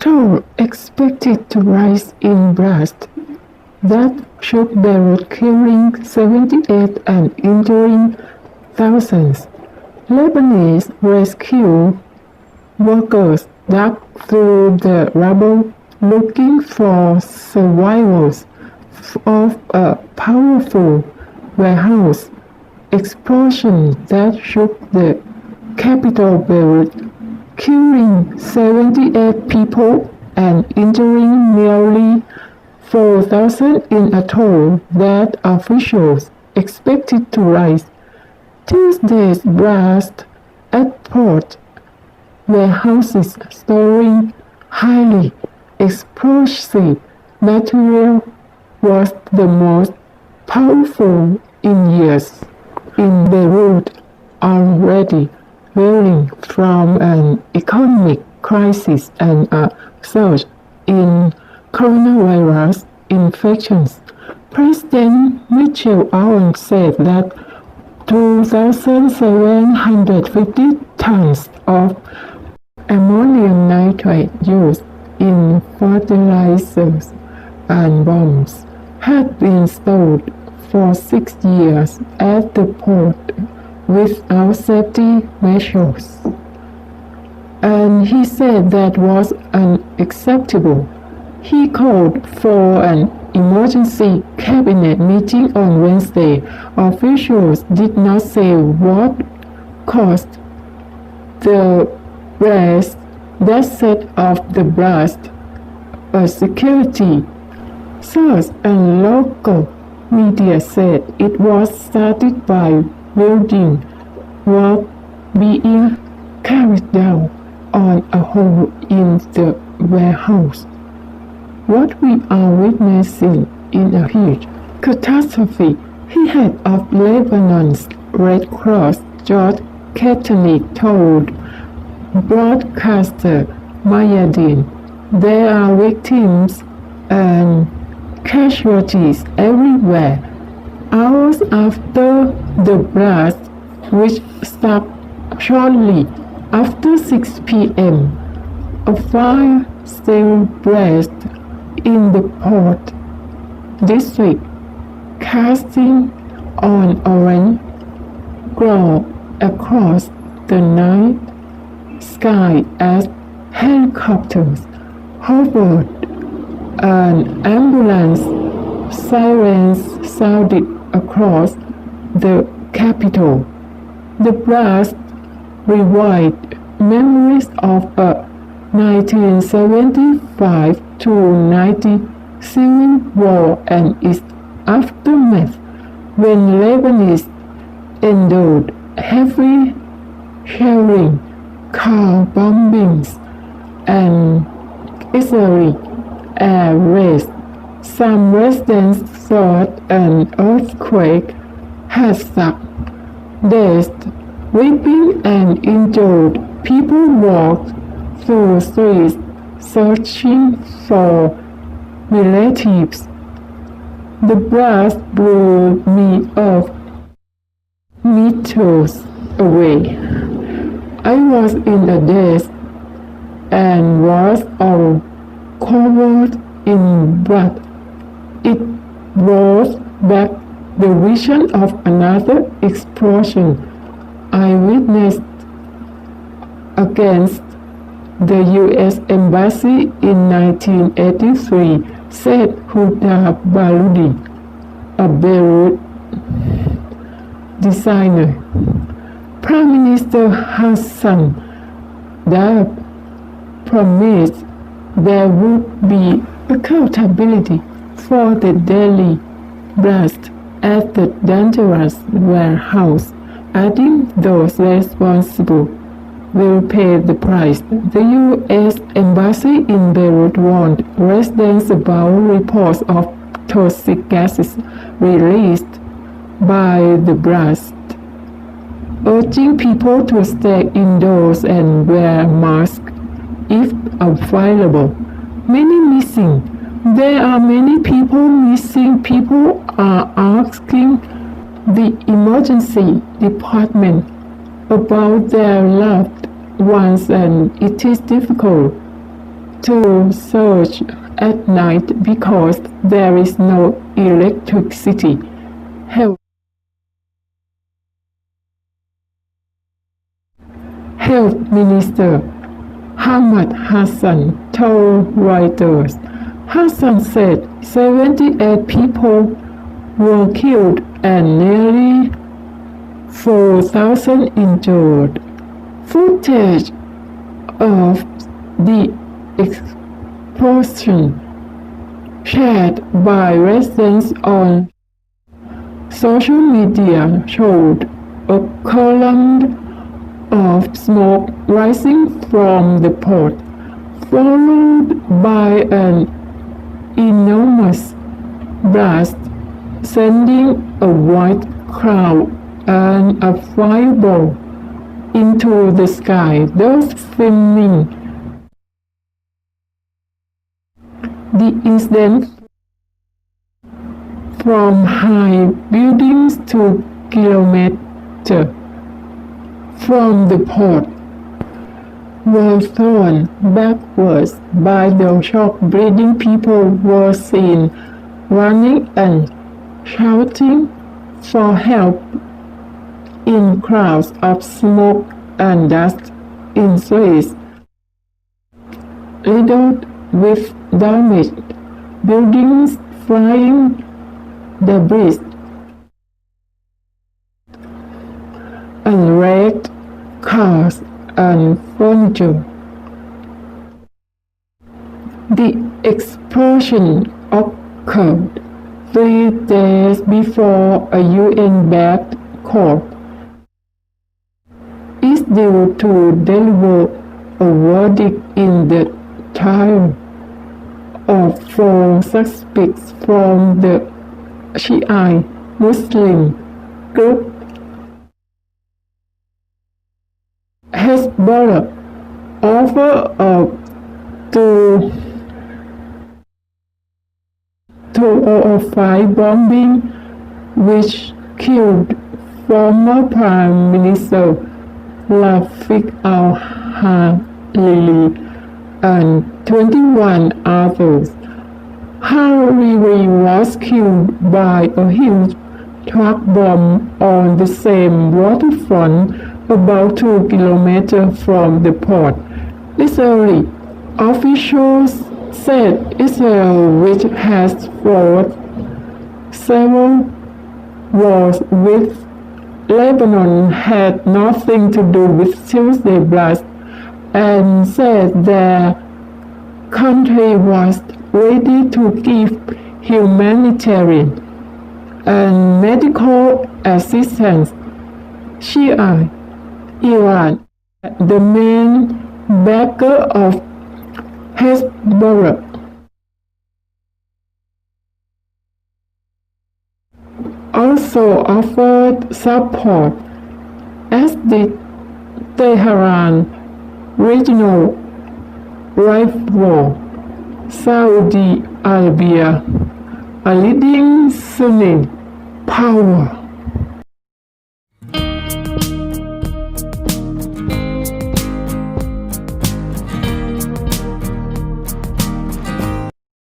Toll expected to rise in blast that shook Beirut, killing 78 and injuring thousands. Lebanese rescue workers dug through the rubble looking for survivors of a powerful warehouse explosion that shook the capital Beirut, killing 78 people and injuring nearly 4,000 in a toll that officials expected to rise. Tuesday's blast at port warehouses storing highly explosive material was the most powerful in years. In Beirut, already reeling from an economic crisis and a surge in coronavirus infections, President Michel Aoun said that 2,750 tons of ammonium nitrate used in fertilizers and bombs had been stored for 6 years at the port without safety measures. And he said that was unacceptable. He called for an emergency cabinet meeting on Wednesday. Officials did not say what caused the blast that set off the blast. A security source and local media said it was started by building work being carried down on a hole in the warehouse. What we are witnessing in a huge catastrophe, he head of Lebanon's Red Cross, George Ketani, told broadcaster Mayadin. There are victims and casualties everywhere. Hours after the blast, which stopped shortly after 6 p.m., a fire still blazed in the port district, casting an orange glow across the night sky as helicopters hovered and ambulance sirens sounded across the capital. The blast revived memories of a 1975 to 90 civil war and its aftermath, when Lebanese endured heavy shelling, car bombings, and Israeli air raids. Some residents thought an earthquake had struck. Dazed, weeping, and injured people walked through streets searching for relatives. The blast blew me off meters away. I was in a daze and was all covered in blood. It brought back the vision of another explosion I witnessed against the U.S. Embassy in 1983, said Huda Baludi, a Beirut designer. Prime Minister Hassan Diab promised there would be accountability for the deadly blast at the dangerous warehouse, adding those responsible will pay the price. The U.S. Embassy in Beirut warned residents about reports of toxic gases released by the blast, urging people to stay indoors and wear masks if available. Many missing. There are many people missing. People are asking the emergency department about their loved ones, and it is difficult. to search at night because there is no electricity. Health Minister Ahmad Hassan told Reuters. Hassan said 78 people were killed and nearly 4,000 injured. Footage of the explosion shared by residents on social media showed a column of smoke rising from the port, followed by an enormous blast, sending a white cloud and a fireball into the sky. Those filming the incident from high buildings 2 kilometers from the port were thrown backwards by the shock. Bleeding people were seen running and shouting for help in clouds of smoke and dust in streets riddled with damaged buildings, flying debris, and wrecked cars and furniture. The explosion occurred 3 days before a UN-backed court is due to deliver a verdict in the trial of 4 suspects from the Shiite Muslim group Hezbollah over a 2005 bombing which killed former Prime Minister Rafik al-Hariri and 21 others. Hariri was killed by a huge truck bomb on the same waterfront about 2 kilometers from the port. Israeli officials said Israel, which has fought several wars with Lebanon, had nothing to do with Tuesday's blast, and said their country was ready to give humanitarian and medical assistance. Shia Iran, the main backer of Hezbollah, also offered support, as did Tehran regional rival Saudi Arabia, a leading Sunni power.